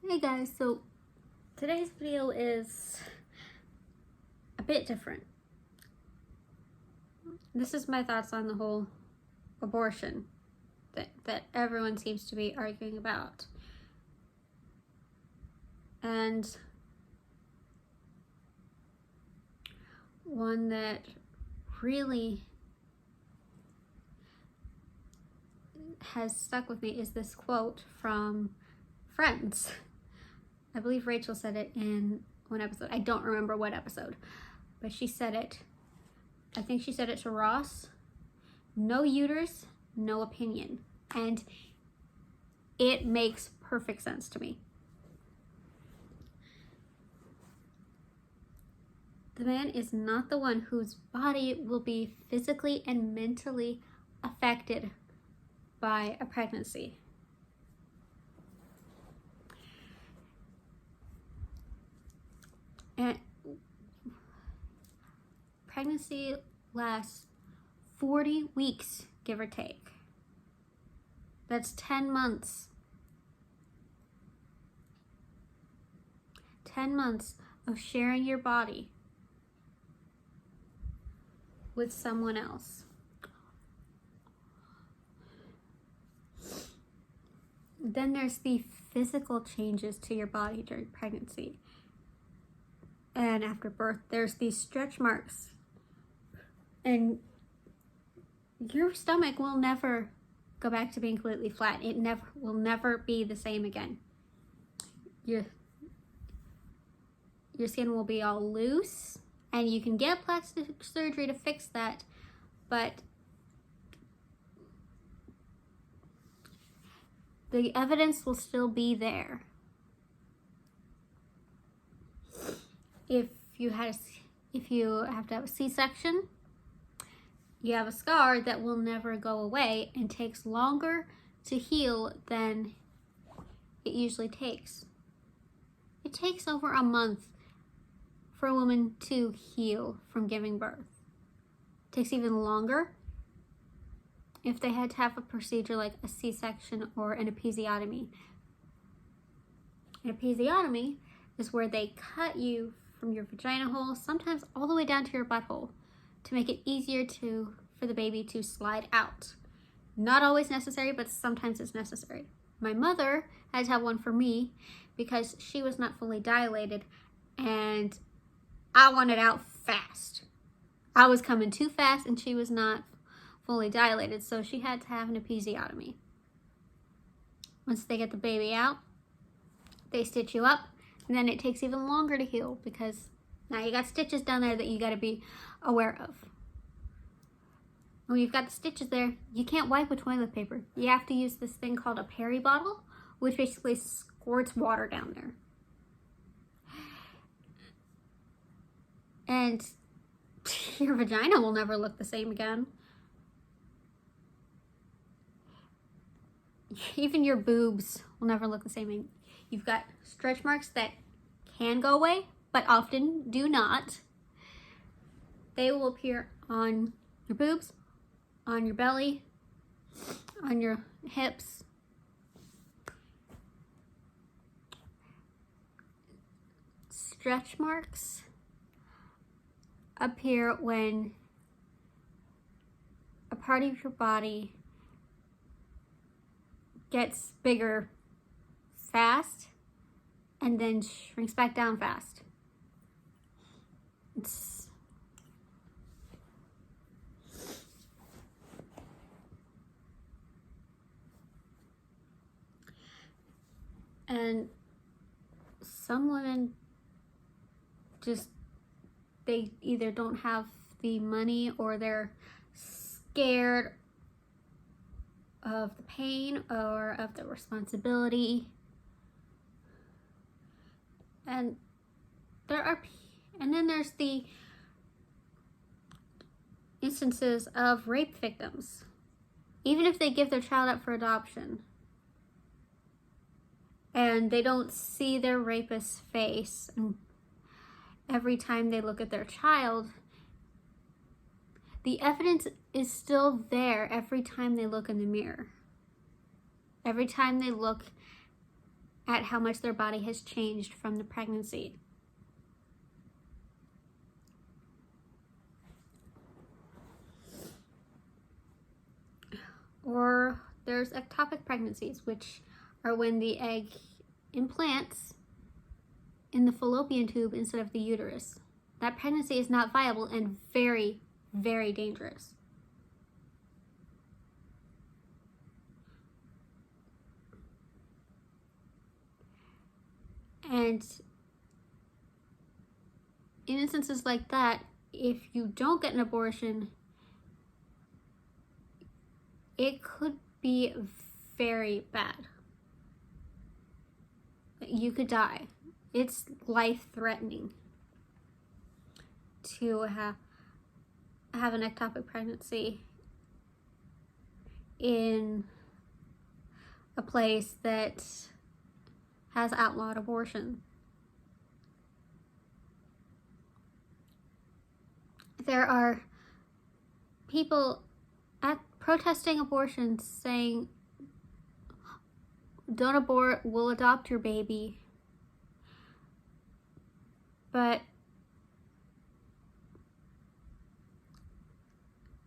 Hey guys, so today's video is a bit different. This is my thoughts on the whole abortion that everyone seems to be arguing about. And one that really has stuck with me is this quote from Friends. I believe Rachel said it in one episode. I don't remember what episode, but she said it. I think she said it to Ross. No uterus, no opinion. And it makes perfect sense to me. The man is not the one whose body will be physically and mentally affected by a pregnancy. And pregnancy lasts 40 weeks, give or take. That's 10 months. 10 months of sharing your body with someone else. Then there's the physical changes to your body during pregnancy. And after birth, there's these stretch marks. And your stomach will never go back to being completely flat. It will never be the same again. Your skin will be all loose, and you can get plastic surgery to fix that, but the evidence will still be there. If you have to have a C-section, you have a scar that will never go away and takes longer to heal than it usually takes. It takes over a month for a woman to heal from giving birth. It takes even longer if they had to have a procedure like a C-section or an episiotomy. An episiotomy is where they cut you from your vagina hole, sometimes all the way down to your butthole, to make it easier for the baby to slide out. Not always necessary, but sometimes it's necessary. My mother had to have one for me because she was not fully dilated, and I wanted out fast. I was coming too fast, and she was not fully dilated, so she had to have an episiotomy. Once they get the baby out, they stitch you up, and then it takes even longer to heal because now you got stitches down there that you got to be aware of. When you've got the stitches there, you can't wipe with toilet paper. You have to use this thing called a peri bottle, which basically squirts water down there. And your vagina will never look the same again. Even your boobs will never look the same. You've got stretch marks that can go away, but often do not. They will appear on your boobs, on your belly, on your hips. Stretch marks appear when a part of your body gets bigger fast and then shrinks back down fast. And some women they either don't have the money or they're scared of the pain or of the responsibility. And then there's the instances of rape victims. Even if they give their child up for adoption and they don't see their rapist's face, and every time they look at their child, the evidence is still there every time they look in the mirror. Every time they look at how much their body has changed from the pregnancy. Or there's ectopic pregnancies, which are when the egg implants in the fallopian tube instead of the uterus. That pregnancy is not viable and very, very dangerous. And in instances like that, if you don't get an abortion, it could be very bad. You could die. It's life-threatening to have an ectopic pregnancy in a place that has outlawed abortion. There are people protesting abortion saying, don't abort, we'll adopt your baby. But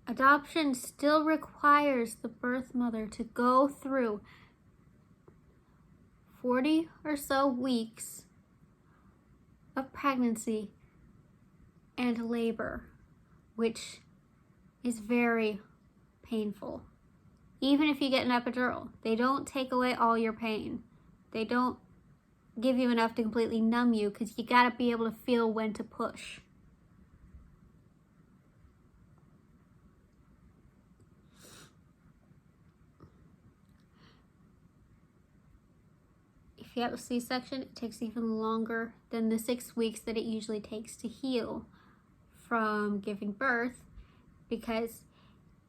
adoption still requires the birth mother to go through 40 or so weeks of pregnancy and labor, which is very painful. Even if you get an epidural, they don't take away all your pain. They don't give you enough to completely numb you, because you gotta be able to feel when to push. If you have a C-section, it takes even longer than the 6 weeks that it usually takes to heal from giving birth, because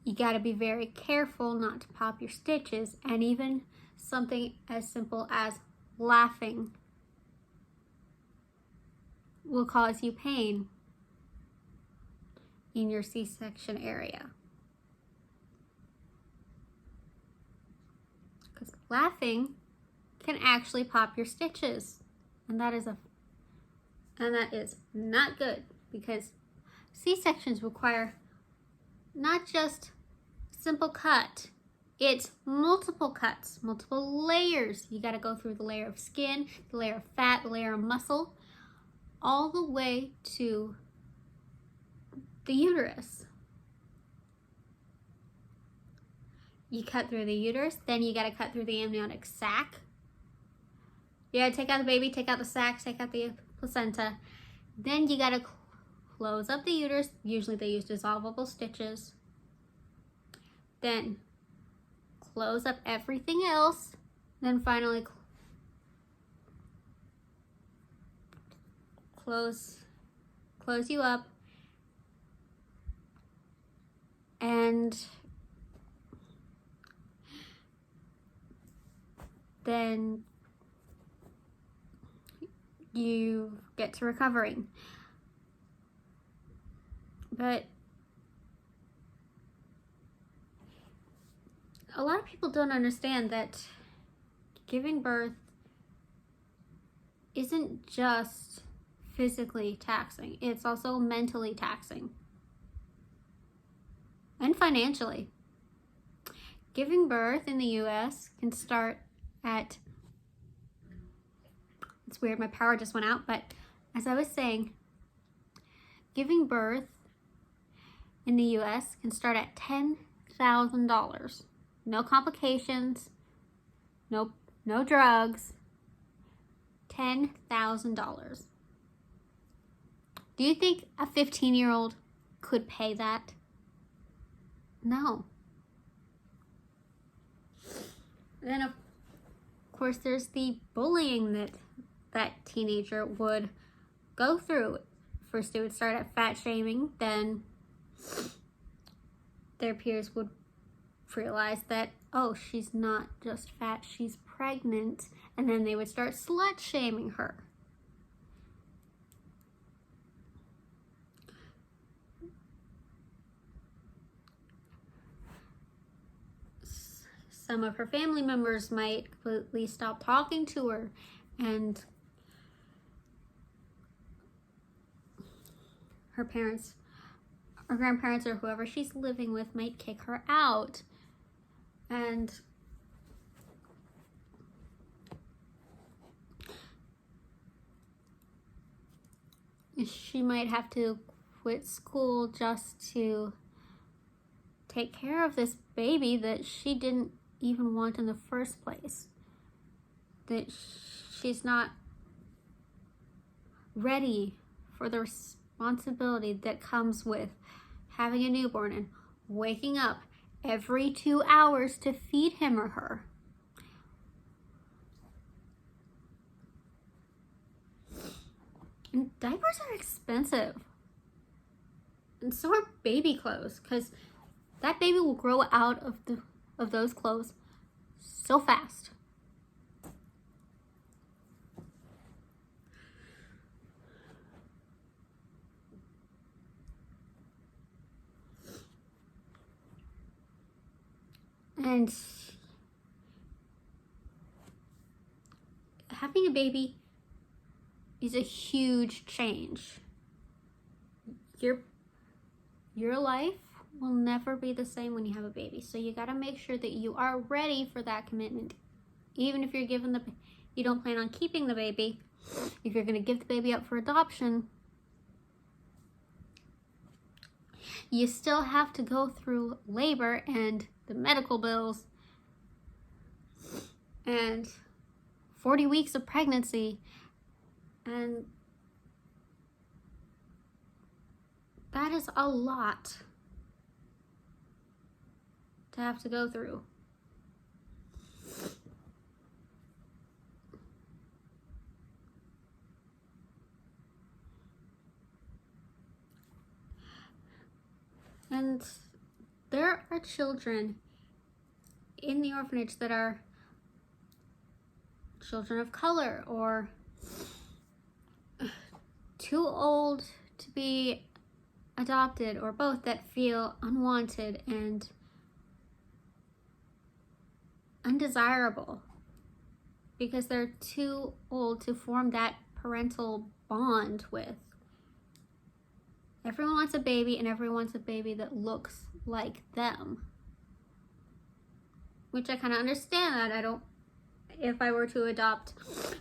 you got to be very careful not to pop your stitches, and even something as simple as laughing will cause you pain in your C-section area. Because laughing can actually pop your stitches, and that is not good, because C-sections require not just simple cut, it's multiple cuts, multiple layers. You got to go through the layer of skin, the layer of fat, the layer of muscle, all the way to the uterus. You cut through the uterus, then you got to cut through the amniotic sac. You got to take out the baby, take out the sac, take out the placenta. Then you got to close up the uterus. Usually they use dissolvable stitches. Then close up everything else. Then finally close you up. And then you get to recovering. But a lot of people don't understand that giving birth isn't just physically taxing, it's also mentally taxing and financially. Giving birth in the US can start at, it's weird, my power just went out, but as I was saying, giving birth in the US can start at $10,000. No complications, no drugs, $10,000. Do you think a 15-year-old could pay that? No. Then of course there's the bullying that teenager would go through. First it would start at fat shaming, then their peers would realize that, oh, she's not just fat, she's pregnant, and then they would start slut shaming her. some of her family members might completely stop talking to her, and her parents or grandparents or whoever she's living with might kick her out. And she might have to quit school just to take care of this baby that she didn't even want in the first place. That she's not ready for the responsibility that comes with having a newborn and waking up every 2 hours to feed him or her. And diapers are expensive. And so are baby clothes, because that baby will grow out of those clothes so fast. And having a baby is a huge change. Your life will never be the same when you have a baby. So you got to make sure that you are ready for that commitment. Even if you're given you don't plan on keeping the baby, if you're going to give the baby up for adoption, you still have to go through labor and the medical bills and 40 weeks of pregnancy, and that is a lot to have to go through. And there are children in the orphanage that are children of color or too old to be adopted, or both, that feel unwanted and undesirable because they're too old to form that parental bond with. Everyone wants a baby, and everyone wants a baby that looks like them. Which I kind of understand that. If I were to adopt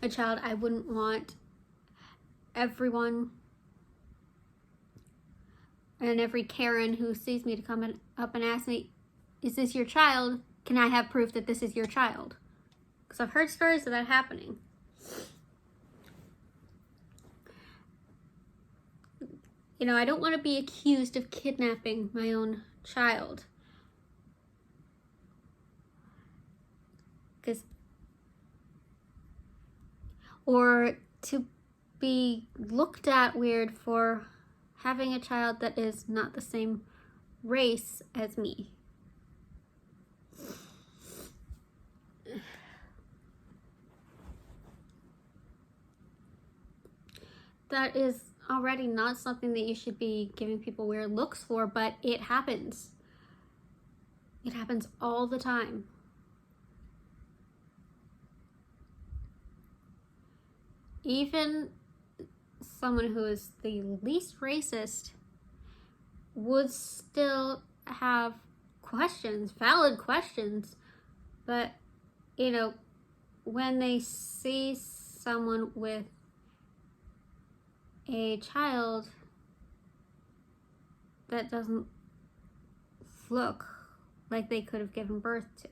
a child, I wouldn't want everyone and every Karen who sees me to come up and ask me, is this your child? Can I have proof that this is your child? Because I've heard stories of that happening. You know, I don't want to be accused of kidnapping my own child. Or to be looked at weird for having a child that is not the same race as me. That is already not something that you should be giving people weird looks for, but it happens. It happens all the time. Even someone who is the least racist would still have questions, valid questions, but, you know, when they see someone with a child that doesn't look like they could have given birth to,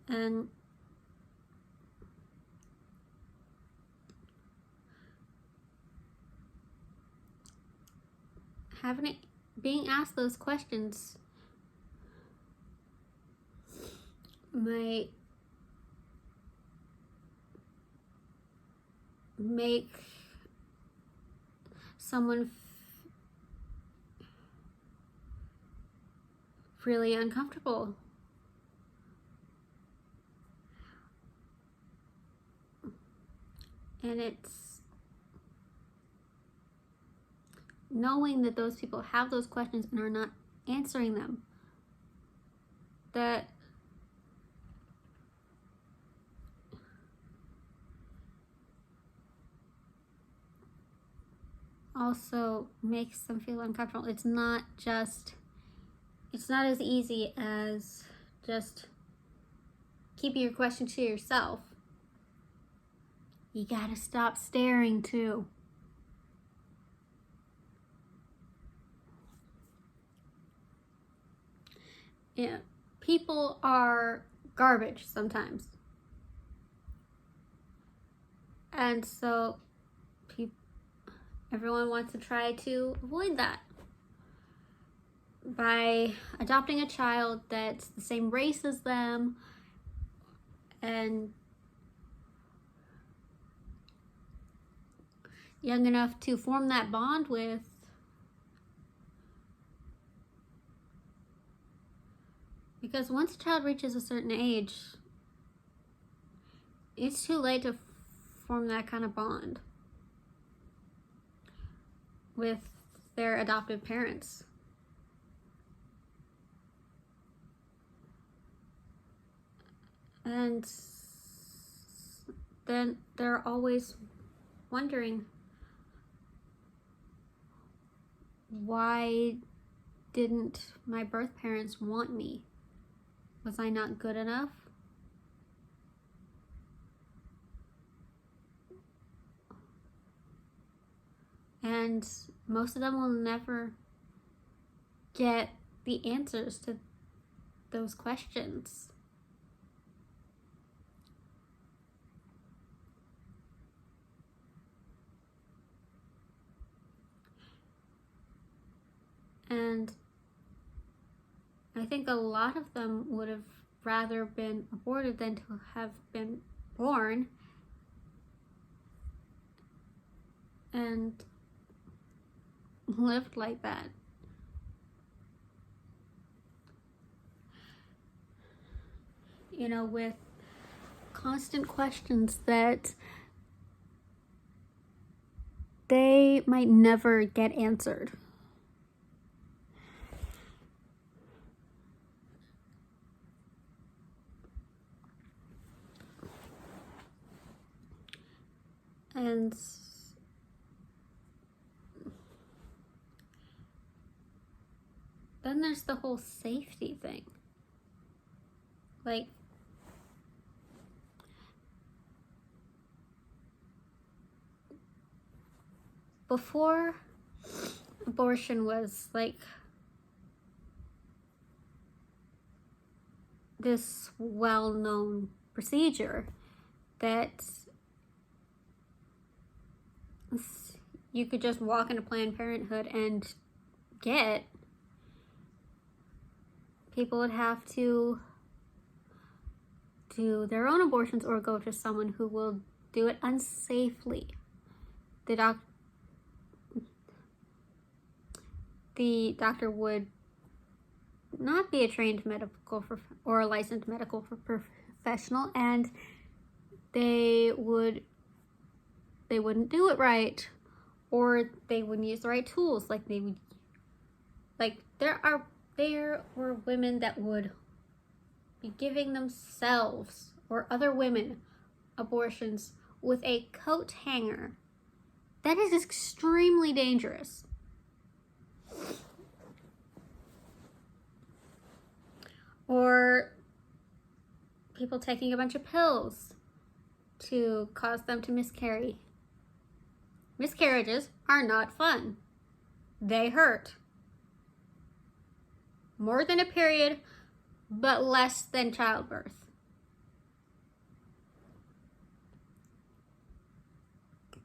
and being asked those questions might make someone really uncomfortable. And it's knowing that those people have those questions and are not answering them. That also makes them feel uncomfortable. It's not as easy as just keeping your question to yourself. You gotta stop staring too. Yeah, people are garbage sometimes. And so everyone wants to try to avoid that by adopting a child that's the same race as them and young enough to form that bond with. Because once a child reaches a certain age, it's too late to form that kind of bond with their adoptive parents. And then they're always wondering, why didn't my birth parents want me? Was I not good enough? And most of them will never get the answers to those questions. And I think a lot of them would have rather been aborted than to have been born and lived like that. You know, with constant questions that they might never get answered. And then there's the whole safety thing. Like, before abortion was like this well-known procedure that you could just walk into Planned Parenthood and get, people would have to do their own abortions or go to someone who will do it unsafely. The doctor would not be a trained medical or a licensed medical professional, and they wouldn't do it right, or they wouldn't use the right tools. There were women that would be giving themselves or other women abortions with a coat hanger. That is extremely dangerous. Or people taking a bunch of pills to cause them to miscarry. Miscarriages are not fun. They hurt. More than a period, but less than childbirth.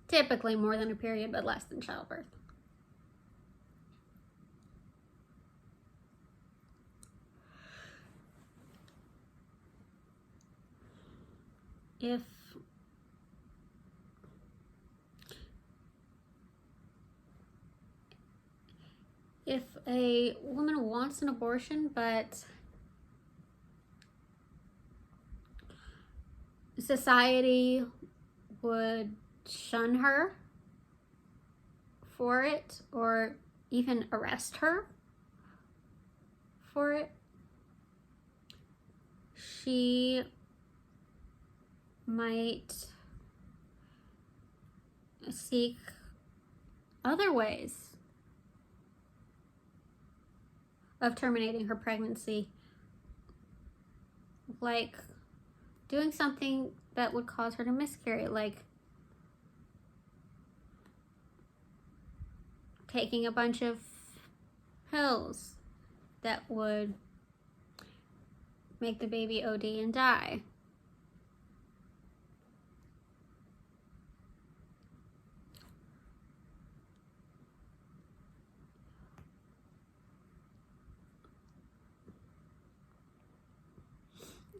Typically more than a period, but less than childbirth. If a woman wants an abortion, but society would shun her for it or even arrest her for it. She might seek other ways of terminating her pregnancy, like doing something that would cause her to miscarry, like taking a bunch of pills that would make the baby OD and die.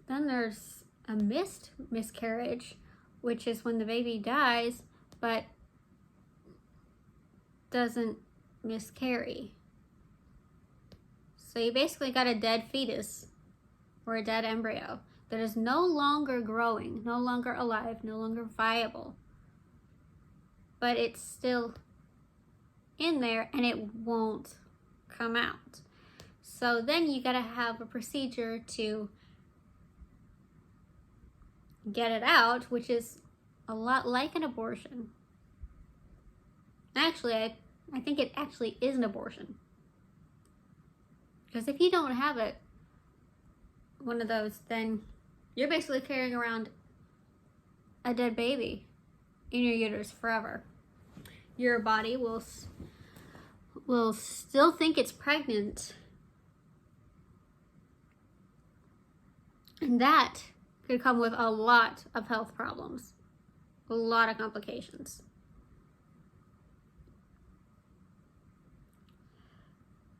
Then there's a missed miscarriage, which is when the baby dies but doesn't miscarry. So you basically got a dead fetus or a dead embryo that is no longer growing, no longer alive, no longer viable. But it's still in there and it won't come out. So then you gotta have a procedure to get it out, which is a lot like an abortion. Actually, I think it actually is an abortion. Because if you don't have it, one of those, then you're basically carrying around a dead baby in your uterus forever. Your body will still think it's pregnant. And that could come with a lot of health problems, a lot of complications.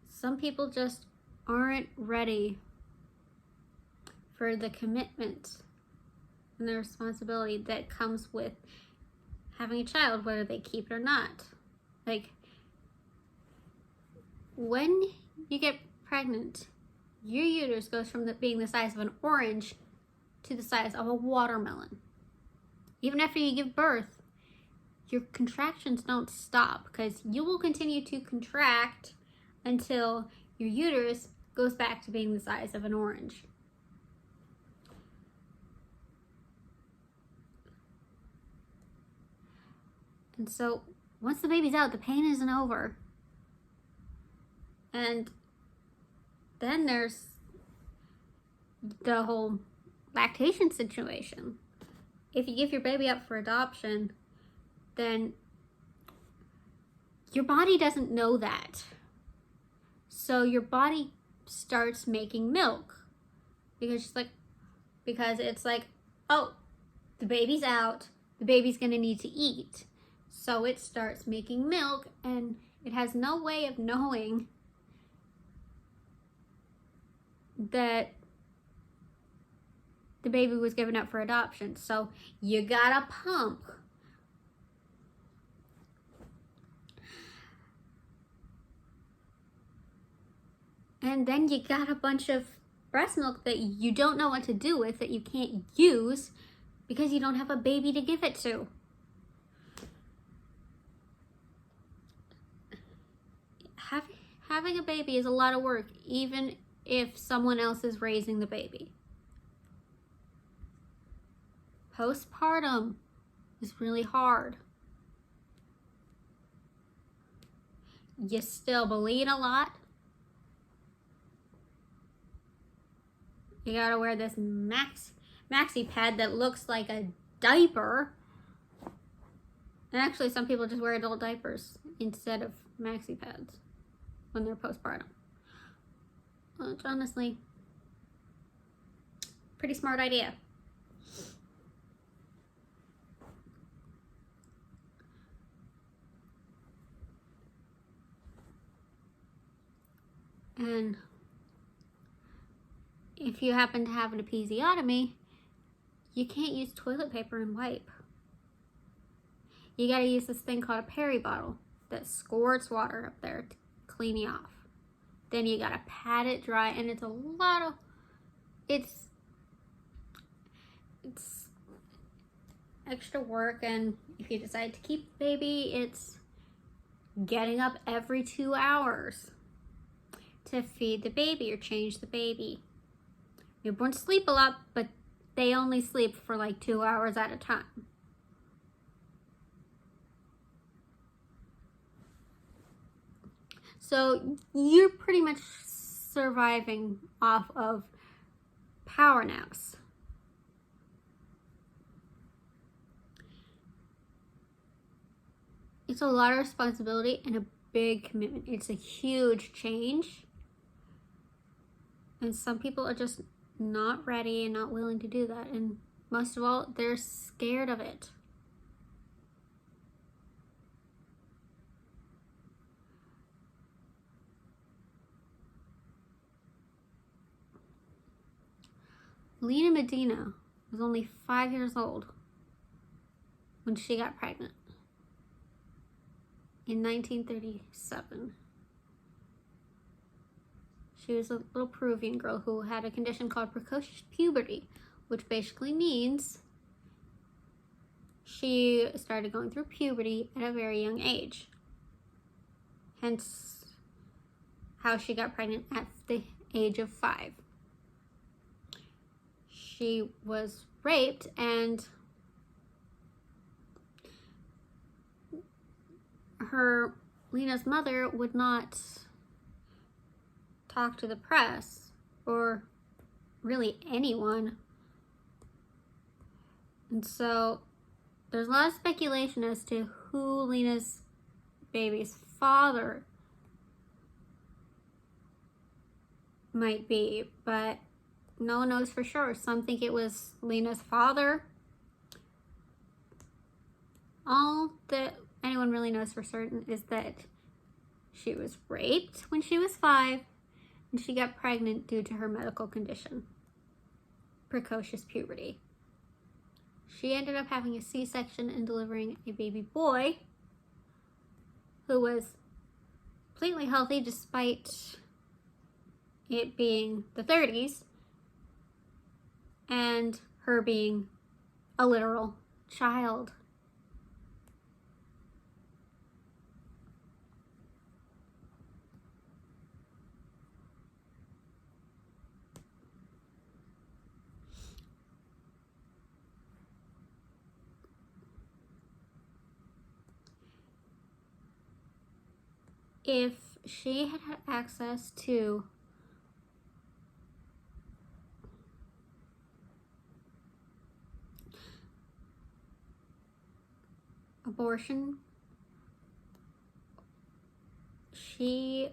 Some people just aren't ready for the commitment and the responsibility that comes with having a child, whether they keep it or not. Like, when you get pregnant, your uterus goes from being the size of an orange to the size of a watermelon. Even after you give birth, your contractions don't stop because you will continue to contract until your uterus goes back to being the size of an orange. And so once the baby's out, the pain isn't over. And then there's the whole lactation situation. If you give your baby up for adoption, then your body doesn't know that. So your body starts making milk because it's like, oh, the baby's out, the baby's gonna need to eat. So it starts making milk and it has no way of knowing that the baby was given up for adoption. So you gotta pump. And then you got a bunch of breast milk that you don't know what to do with, that you can't use because you don't have a baby to give it to. Having a baby is a lot of work, even if someone else is raising the baby. Postpartum is really hard. You still bleed a lot. You gotta wear this maxi pad that looks like a diaper. And actually, some people just wear adult diapers instead of maxi pads when they're postpartum. Which honestly, pretty smart idea. And if you happen to have an episiotomy, you can't use toilet paper and wipe. You gotta use this thing called a peri bottle that squirts water up there to clean you off. Then you gotta pat it dry, and it's a lot of, it's extra work, and if you decide to keep the baby, it's getting up every 2 hours to feed the baby or change the baby. Newborns sleep a lot, but they only sleep for like 2 hours at a time. So you're pretty much surviving off of power naps. It's a lot of responsibility and a big commitment. It's a huge change. And some people are just not ready and not willing to do that. And most of all, they're scared of it. Lena Medina was only 5 years old when she got pregnant in 1937. She was a little Peruvian girl who had a condition called precocious puberty, which basically means she started going through puberty at a very young age. Hence how she got pregnant at the age of 5. She was raped, and Lena's mother would not talk to the press or really anyone. And so there's a lot of speculation as to who Lena's baby's father might be, but no one knows for sure. Some think it was Lena's father. All that anyone really knows for certain is that she was raped when she was 5, and she got pregnant due to her medical condition, precocious puberty. She ended up having a C-section and delivering a baby boy who was completely healthy despite it being the 30s and her being a literal child. If she had had access to abortion, she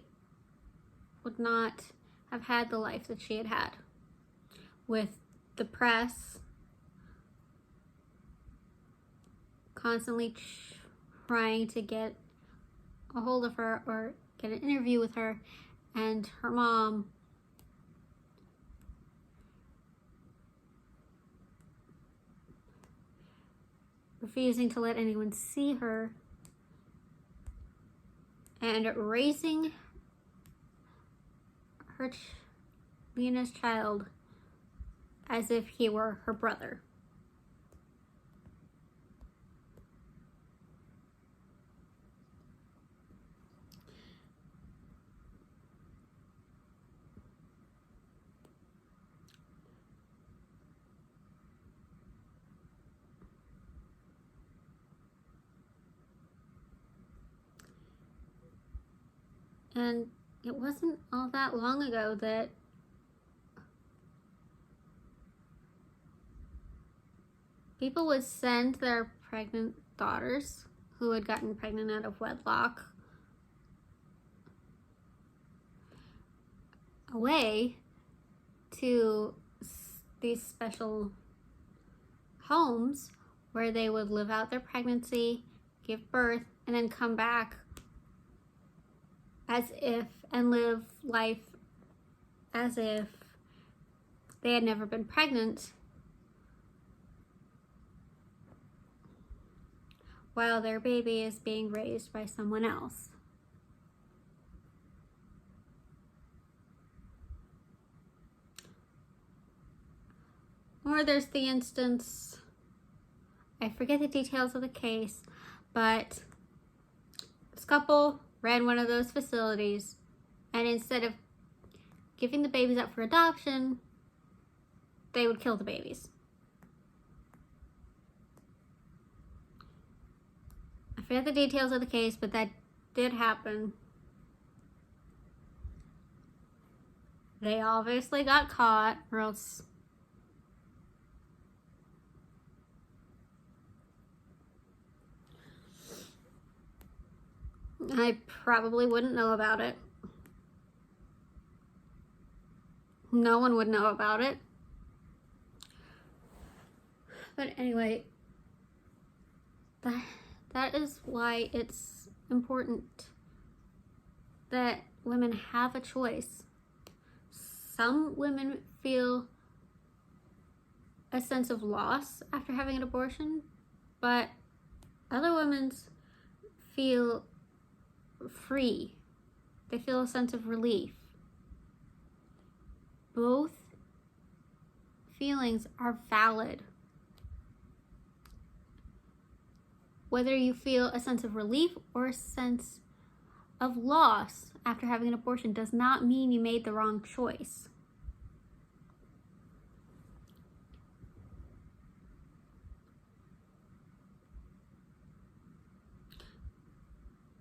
would not have had the life that she had had, with the press constantly trying to get a hold of her or get an interview with her, and her mom refusing to let anyone see her, and raising her Lena's child as if he were her brother. And it wasn't all that long ago that people would send their pregnant daughters who had gotten pregnant out of wedlock away to these special homes where they would live out their pregnancy, give birth, and then come back as if, and live life as if they had never been pregnant, while their baby is being raised by someone else. Or there's the instance I forget the details of the case, but this couple ran one of those facilities, and instead of giving the babies up for adoption, they would kill the babies. I forget the details of the case, but that did happen. They obviously got caught, or else I probably wouldn't know about it. No one would know about it. But anyway, that is why it's important that women have a choice. Some women feel a sense of loss after having an abortion, but other women feel free. They feel a sense of relief. Both feelings are valid. Whether you feel a sense of relief or a sense of loss after having an abortion does not mean you made the wrong choice.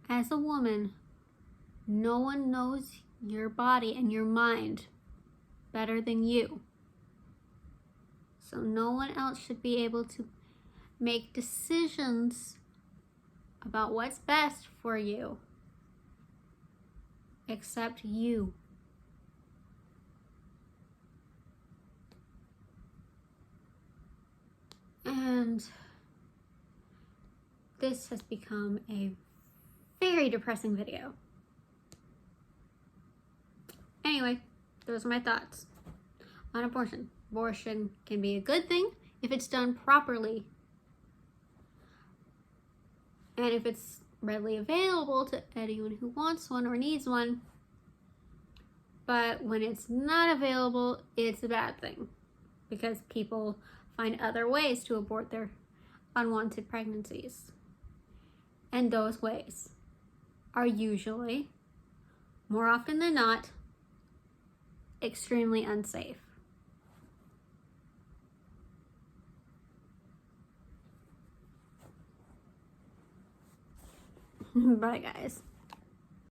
As a woman, no one knows your body and your mind better than you. So no one else should be able to make decisions about what's best for you except you. And this has become a very depressing video. Anyway, those are my thoughts on abortion. Abortion can be a good thing if it's done properly, and if it's readily available to anyone who wants one or needs one. But when it's not available, it's a bad thing, because people find other ways to abort their unwanted pregnancies. And those ways are usually, more often than not, extremely unsafe. Bye, guys.